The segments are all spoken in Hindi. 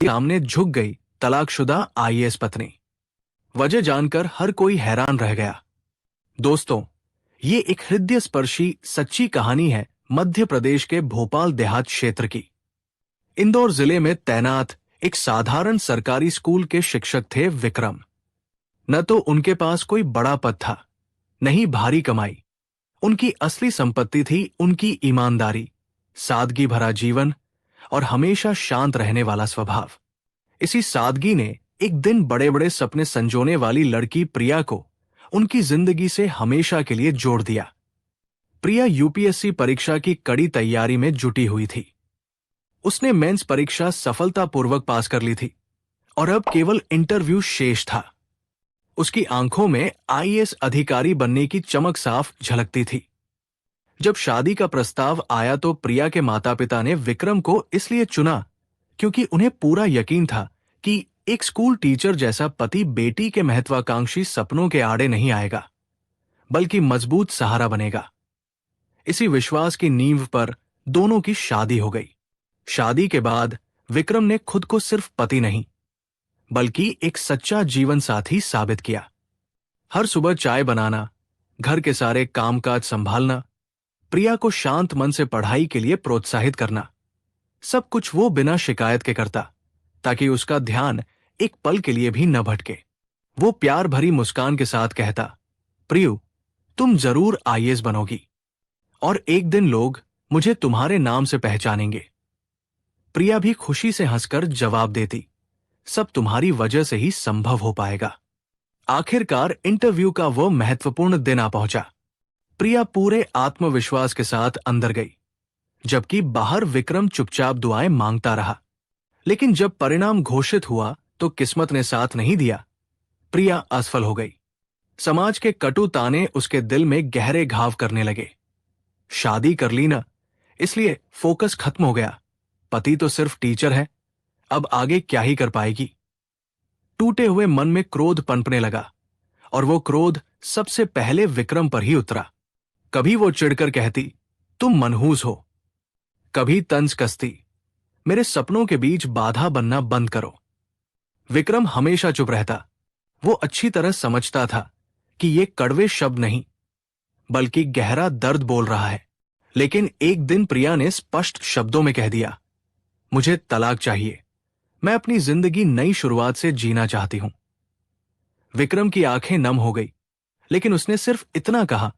सामने झुक गई तलाकशुदा आईएएस पत्नी। वजह जानकर हर कोई हैरान रह गया। दोस्तों, ये एक हृदय स्पर्शी सच्ची कहानी है मध्य प्रदेश के भोपाल देहात क्षेत्र की। इंदौर जिले में तैनात एक साधारण सरकारी स्कूल के शिक्षक थे विक्रम। न तो उनके पास कोई बड़ा पद था, न ही भारी कमाई। उनकी असली संपत्ति थी उनकी ईमानदारी, सादगी भरा जीवन और हमेशा शांत रहने वाला स्वभाव। इसी सादगी ने एक दिन बड़े बड़े सपने संजोने वाली लड़की प्रिया को उनकी जिंदगी से हमेशा के लिए जोड़ दिया। प्रिया यूपीएससी परीक्षा की कड़ी तैयारी में जुटी हुई थी। उसने मेंस परीक्षा सफलतापूर्वक पास कर ली थी और अब केवल इंटरव्यू शेष था। उसकी आंखों में आईएएस अधिकारी बनने की चमक साफ झलकती थी। जब शादी का प्रस्ताव आया तो प्रिया के माता पिता ने विक्रम को इसलिए चुना क्योंकि उन्हें पूरा यकीन था कि एक स्कूल टीचर जैसा पति बेटी के महत्वाकांक्षी सपनों के आड़े नहीं आएगा, बल्कि मजबूत सहारा बनेगा। इसी विश्वास की नींव पर दोनों की शादी हो गई। शादी के बाद विक्रम ने खुद को सिर्फ पति नहीं, बल्कि एक सच्चा जीवन साथी साबित किया। हर सुबह चाय बनाना, घर के सारे कामकाज संभालना, प्रिया को शांत मन से पढ़ाई के लिए प्रोत्साहित करना, सब कुछ वो बिना शिकायत के करता, ताकि उसका ध्यान एक पल के लिए भी न भटके। वो प्यार भरी मुस्कान के साथ कहता, प्रियु, तुम जरूर आईएएस बनोगी और एक दिन लोग मुझे तुम्हारे नाम से पहचानेंगे। प्रिया भी खुशी से हंसकर जवाब देती, सब तुम्हारी वजह से ही संभव हो पाएगा। आखिरकार इंटरव्यू का वो महत्वपूर्ण दिन आ पहुंचा। प्रिया पूरे आत्मविश्वास के साथ अंदर गई, जबकि बाहर विक्रम चुपचाप दुआएं मांगता रहा। लेकिन जब परिणाम घोषित हुआ तो किस्मत ने साथ नहीं दिया। प्रिया असफल हो गई। समाज के कटु ताने उसके दिल में गहरे घाव करने लगे। शादी कर ली ना, इसलिए फोकस खत्म हो गया। पति तो सिर्फ टीचर है, अब आगे क्या ही कर पाएगी। टूटे हुए मन में क्रोध पनपने लगा और वो क्रोध सबसे पहले विक्रम पर ही उतरा। कभी वो चिढ़कर कहती, तुम मनहूस हो। कभी तंज कसती, मेरे सपनों के बीच बाधा बनना बंद करो। विक्रम हमेशा चुप रहता। वो अच्छी तरह समझता था कि ये कड़वे शब्द नहीं, बल्कि गहरा दर्द बोल रहा है। लेकिन एक दिन प्रिया ने स्पष्ट शब्दों में कह दिया, मुझे तलाक चाहिए। मैं अपनी जिंदगी नई शुरुआत से जीना चाहती हूं। विक्रम की आंखें नम हो गई, लेकिन उसने सिर्फ इतना कहा,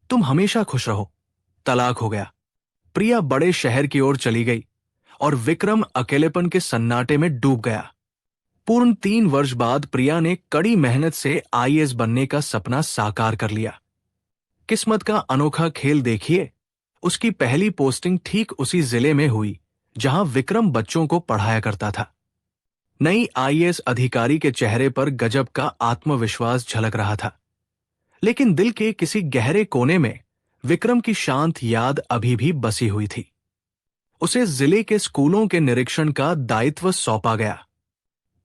तुम हमेशा खुश रहो। तलाक हो गया। प्रिया बड़े शहर की ओर चली गई और विक्रम अकेलेपन के सन्नाटे में डूब गया। पूर्ण 3 वर्ष बाद प्रिया ने कड़ी मेहनत से आईएएस बनने का सपना साकार कर लिया। किस्मत का अनोखा खेल देखिए, उसकी पहली पोस्टिंग ठीक उसी जिले में हुई जहां विक्रम बच्चों को पढ़ाया करता था। नई आईएएस अधिकारी के चेहरे पर गजब का आत्मविश्वास झलक रहा था, लेकिन दिल के किसी गहरे कोने में विक्रम की शांत याद अभी भी बसी हुई थी। उसे जिले के स्कूलों के निरीक्षण का दायित्व सौंपा गया।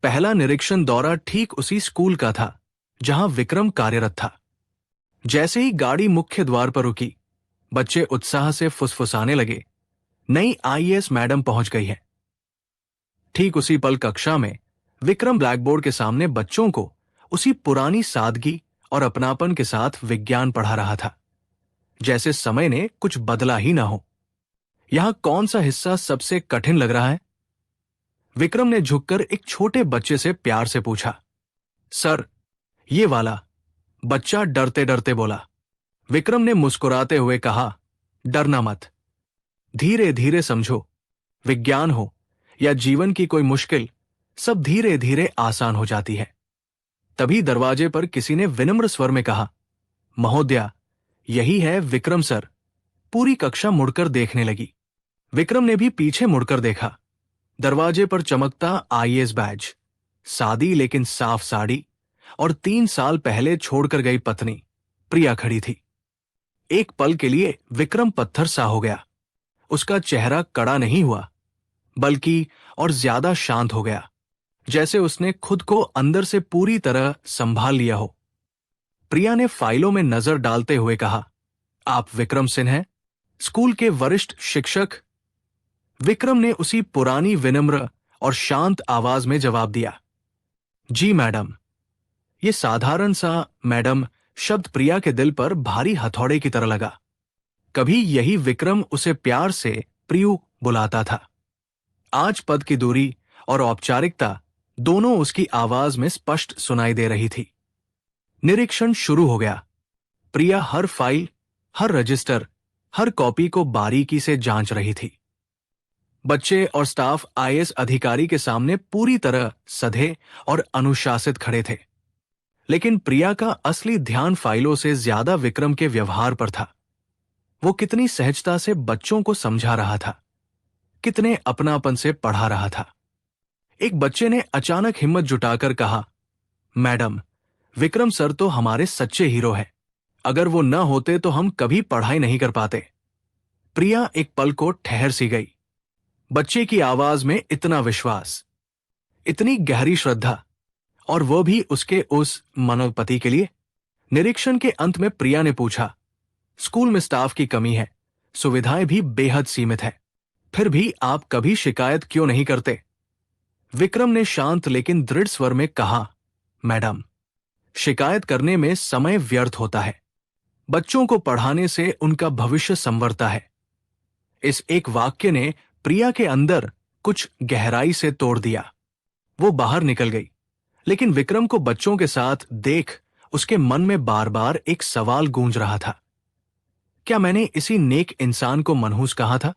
पहला निरीक्षण दौरा ठीक उसी स्कूल का था जहां विक्रम कार्यरत था। जैसे ही गाड़ी मुख्य द्वार पर रुकी, बच्चे उत्साह से फुसफुसाने लगे, नई आईएएस मैडम पहुंच गई है। ठीक उसी पल कक्षा में विक्रम ब्लैकबोर्ड के सामने बच्चों को उसी पुरानी सादगी और अपनापन के साथ विज्ञान पढ़ा रहा था, जैसे समय ने कुछ बदला ही ना हो। यहां कौन सा हिस्सा सबसे कठिन लग रहा है? विक्रम ने झुककर एक छोटे बच्चे से प्यार से पूछा। सर, ये वाला, बच्चा डरते डरते बोला। विक्रम ने मुस्कुराते हुए कहा, डरना मत, धीरे धीरे समझो। विज्ञान हो या जीवन की कोई मुश्किल, सब धीरे धीरे आसान हो जाती है। तभी दरवाजे पर किसी ने विनम्र स्वर में कहा, महोदया, यही है विक्रम सर। पूरी कक्षा मुड़कर देखने लगी। विक्रम ने भी पीछे मुड़कर देखा। दरवाजे पर चमकता आईएएस बैज, सादी लेकिन साफ साड़ी और 3 साल पहले छोड़कर गई पत्नी प्रिया खड़ी थी। एक पल के लिए विक्रम पत्थर सा हो गया। उसका चेहरा कड़ा नहीं हुआ, बल्कि और ज्यादा शांत हो गया, जैसे उसने खुद को अंदर से पूरी तरह संभाल लिया हो। प्रिया ने फाइलों में नजर डालते हुए कहा, आप विक्रम सिंह हैं, स्कूल के वरिष्ठ शिक्षक? विक्रम ने उसी पुरानी विनम्र और शांत आवाज में जवाब दिया, जी मैडम। ये साधारण सा मैडम शब्द प्रिया के दिल पर भारी हथौड़े की तरह लगा। कभी यही विक्रम उसे प्यार से प्रियु बुलाता था। आज पद की दूरी और औपचारिकता दोनों उसकी आवाज में स्पष्ट सुनाई दे रही थी। निरीक्षण शुरू हो गया। प्रिया हर फाइल, हर रजिस्टर, हर कॉपी को बारीकी से जांच रही थी। बच्चे और स्टाफ आईएएस अधिकारी के सामने पूरी तरह सधे और अनुशासित खड़े थे। लेकिन प्रिया का असली ध्यान फाइलों से ज्यादा विक्रम के व्यवहार पर था। वो कितनी सहजता से बच्चों को समझा रहा था, कितने अपनापन से पढ़ा रहा था। एक बच्चे ने अचानक हिम्मत जुटाकर कहा, मैडम, विक्रम सर तो हमारे सच्चे हीरो हैं। अगर वो न होते तो हम कभी पढ़ाई नहीं कर पाते। प्रिया एक पल को ठहर सी गई। बच्चे की आवाज में इतना विश्वास, इतनी गहरी श्रद्धा, और वो भी उसके उस मनोपति के लिए। निरीक्षण के अंत में प्रिया ने पूछा, स्कूल में स्टाफ की कमी है, सुविधाएं भी बेहद सीमित है, फिर भी आप कभी शिकायत क्यों नहीं करते? विक्रम ने शांत लेकिन दृढ़ स्वर में कहा, मैडम, शिकायत करने में समय व्यर्थ होता है। बच्चों को पढ़ाने से उनका भविष्य संवरता है। इस एक वाक्य ने प्रिया के अंदर कुछ गहराई से तोड़ दिया। वो बाहर निकल गई, लेकिन विक्रम को बच्चों के साथ देख उसके मन में बार बार एक सवाल गूंज रहा था, क्या मैंने इसी नेक इंसान को मनहूस कहा था?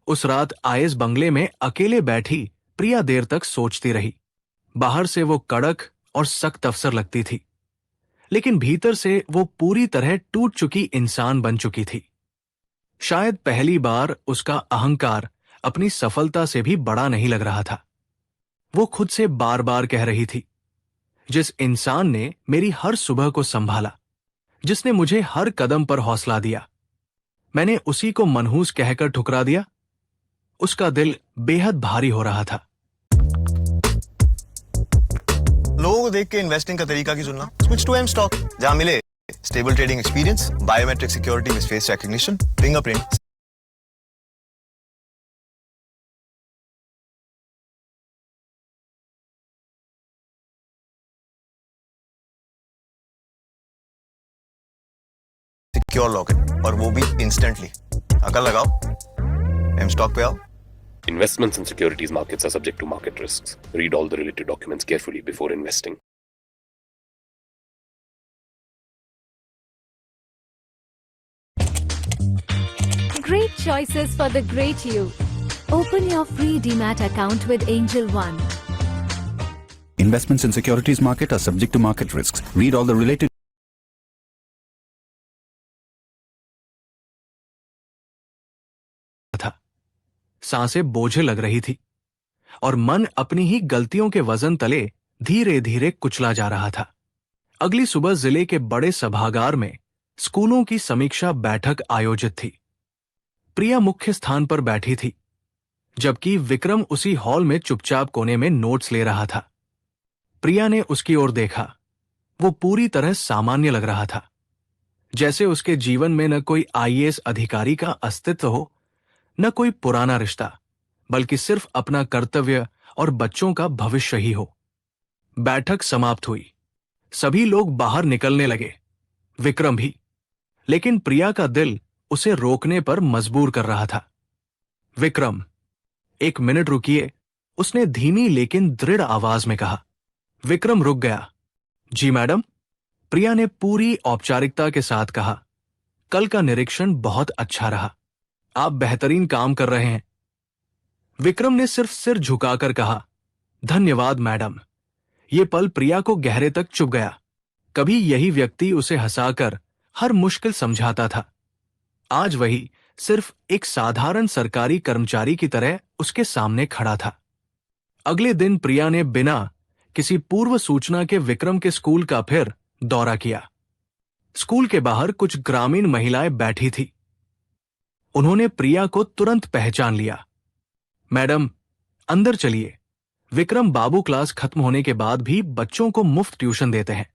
उस रात आईएएस बंगले में अकेले बैठी प्रिया देर तक सोचती रही। बाहर से वो कड़क और सख्त अफसर लगती थी, लेकिन भीतर से वो पूरी तरह टूट चुकी इंसान बन चुकी थी। शायद पहली बार उसका अहंकार अपनी सफलता से भी बड़ा नहीं लग रहा था। वो खुद से बार बार कह रही थी, जिस इंसान ने मेरी हर सुबह को संभाला, जिसने मुझे हर कदम पर हौसला दिया, मैंने उसी को मनहूस कहकर ठुकरा दिया। उसका दिल बेहद भारी हो रहा था। लोगों को देख के इन्वेस्टिंग का तरीका की सुनना, स्विच टू एम स्टॉक, जहां मिले stable trading experience, biometric security with face recognition, fingerprint. Secure login, और वो भी इंस्टेंटली। अकल लगाओ, एम स्टॉक पे आओ। Investments in securities markets are subject to market risks. Read all the related documents carefully before investing. Great choices for the great you. Open your free Demat account with Angel One. Investments in securities market are subject to market risks. Read all the related था। सांसें बोझे लग रही थी और मन अपनी ही गलतियों के वजन तले धीरे धीरे कुचला जा रहा था। अगली सुबह जिले के बड़े सभागार में स्कूलों की समीक्षा बैठक आयोजित थी। प्रिया मुख्य स्थान पर बैठी थी, जबकि विक्रम उसी हॉल में चुपचाप कोने में नोट्स ले रहा था। प्रिया ने उसकी ओर देखा। वो पूरी तरह सामान्य लग रहा था, जैसे उसके जीवन में न कोई आईएएस अधिकारी का अस्तित्व हो, न कोई पुराना रिश्ता, बल्कि सिर्फ अपना कर्तव्य और बच्चों का भविष्य ही हो। बैठक समाप्त हुई। सभी लोग बाहर निकलने लगे, विक्रम भी। लेकिन प्रिया का दिल उसे रोकने पर मजबूर कर रहा था। विक्रम, एक मिनट रुकिए, उसने धीमी लेकिन दृढ़ आवाज में कहा। विक्रम रुक गया। जी मैडम, प्रिया ने पूरी औपचारिकता के साथ कहा। कल का निरीक्षण बहुत अच्छा रहा, आप बेहतरीन काम कर रहे हैं। विक्रम ने सिर्फ सिर झुकाकर कहा, धन्यवाद मैडम। ये पल प्रिया को गहरे तक चुभ गया। कभी यही व्यक्ति उसे हंसाकर हर मुश्किल समझाता था, आज वही सिर्फ एक साधारण सरकारी कर्मचारी की तरह उसके सामने खड़ा था। अगले दिन प्रिया ने बिना किसी पूर्व सूचना के विक्रम के स्कूल का फिर दौरा किया। स्कूल के बाहर कुछ ग्रामीण महिलाएं बैठी थी। उन्होंने प्रिया को तुरंत पहचान लिया। मैडम, अंदर चलिए। विक्रम बाबू क्लास खत्म होने के बाद भी बच्चों को मुफ्त ट्यूशन देते हैं,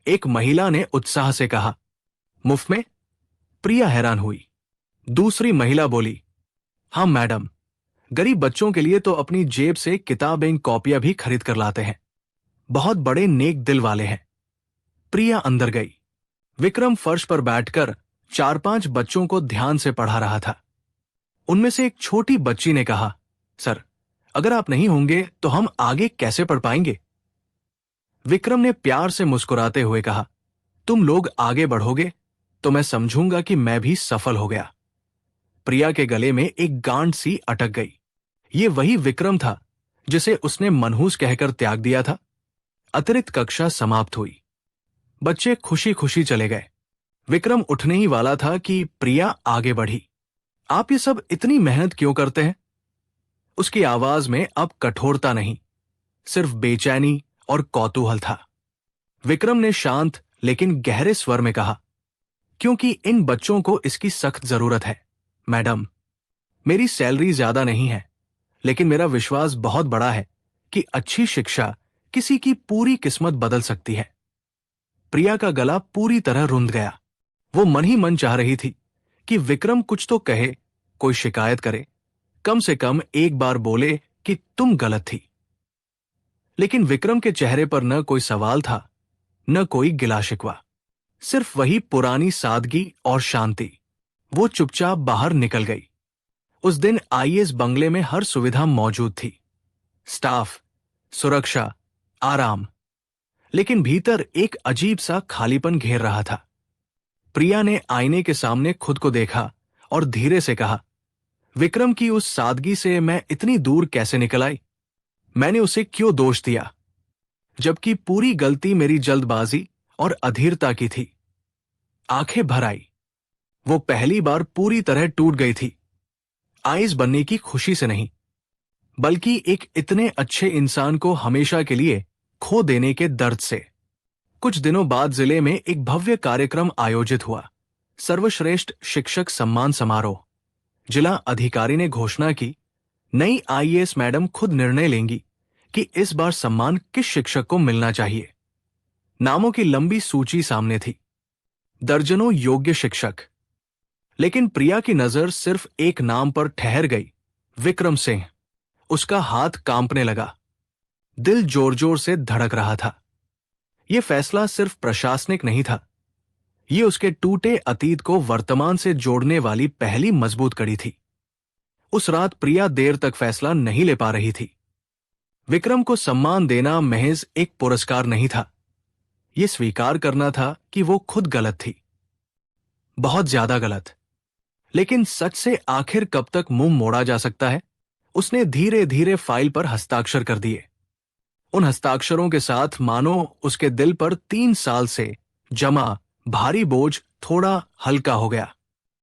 एक महिला ने उत्साह से कहा। मुफ्त में? प्रिया हैरान हुई। दूसरी महिला बोली, हाँ मैडम, गरीब बच्चों के लिए तो अपनी जेब से किताबें कॉपियां भी खरीद कर लाते हैं। बहुत बड़े नेक दिल वाले हैं। प्रिया अंदर गई। विक्रम फर्श पर बैठकर 4-5 बच्चों को ध्यान से पढ़ा रहा था। उनमें से एक छोटी बच्ची ने कहा, सर, अगर आप नहीं होंगे तो हम आगे कैसे पढ़ पाएंगे? विक्रम ने प्यार से मुस्कुराते हुए कहा, तुम लोग आगे बढ़ोगे तो मैं समझूंगा कि मैं भी सफल हो गया। प्रिया के गले में एक गांठ सी अटक गई। ये वही विक्रम था जिसे उसने मनहूस कहकर त्याग दिया था। अतिरिक्त कक्षा समाप्त हुई। बच्चे खुशी खुशी चले गए। विक्रम उठने ही वाला था कि प्रिया आगे बढ़ी। आप ये सब इतनी मेहनत क्यों करते हैं? उसकी आवाज में अब कठोरता नहीं, सिर्फ बेचैनी और कौतूहल था। विक्रम ने शांत लेकिन गहरे स्वर में कहा, क्योंकि इन बच्चों को इसकी सख्त जरूरत है। मैडम, मेरी सैलरी ज्यादा नहीं है, लेकिन मेरा विश्वास बहुत बड़ा है कि अच्छी शिक्षा किसी की पूरी किस्मत बदल सकती है। प्रिया का गला पूरी तरह रुंध गया। वो मन ही मन चाह रही थी कि विक्रम कुछ तो कहे, कोई शिकायत करे, कम से कम एक बार बोले कि तुम गलत थी। लेकिन विक्रम के चेहरे पर न कोई सवाल था, न कोई गिला शिकवा, सिर्फ वही पुरानी सादगी और शांति। वो चुपचाप बाहर निकल गई। उस दिन आईएएस बंगले में हर सुविधा मौजूद थी, स्टाफ, सुरक्षा, आराम, लेकिन भीतर एक अजीब सा खालीपन घेर रहा था। प्रिया ने आईने के सामने खुद को देखा और धीरे से कहा, विक्रम की उस सादगी से मैं इतनी दूर कैसे निकल आई? मैंने उसे क्यों दोष दिया, जबकि पूरी गलती मेरी जल्दबाजी और अधीरता की थी। आंखें भर आई। वो पहली बार पूरी तरह टूट गई थी। आईएएस बनने की खुशी से नहीं, बल्कि एक इतने अच्छे इंसान को हमेशा के लिए खो देने के दर्द से। कुछ दिनों बाद जिले में एक भव्य कार्यक्रम आयोजित हुआ, सर्वश्रेष्ठ शिक्षक सम्मान समारोह। जिला अधिकारी ने घोषणा की, नई आईएएस मैडम खुद निर्णय लेंगी कि इस बार सम्मान किस शिक्षक को मिलना चाहिए। नामों की लंबी सूची सामने थी, दर्जनों योग्य शिक्षक, लेकिन प्रिया की नजर सिर्फ एक नाम पर ठहर गई, विक्रम सिंह। उसका हाथ कांपने लगा, दिल जोर जोर से धड़क रहा था। यह फैसला सिर्फ प्रशासनिक नहीं था, ये उसके टूटे अतीत को वर्तमान से जोड़ने वाली पहली मजबूत कड़ी थी। उस रात प्रिया देर तक फैसला नहीं ले पा रही थी। विक्रम को सम्मान देना महज एक पुरस्कार नहीं था, यह स्वीकार करना था कि वो खुद गलत थी, बहुत ज्यादा गलत। लेकिन सच से आखिर कब तक मुंह मोड़ा जा सकता है? उसने धीरे धीरे फाइल पर हस्ताक्षर कर दिए। उन हस्ताक्षरों के साथ मानो उसके दिल पर 3 साल से जमा भारी बोझ थोड़ा हल्का हो गया।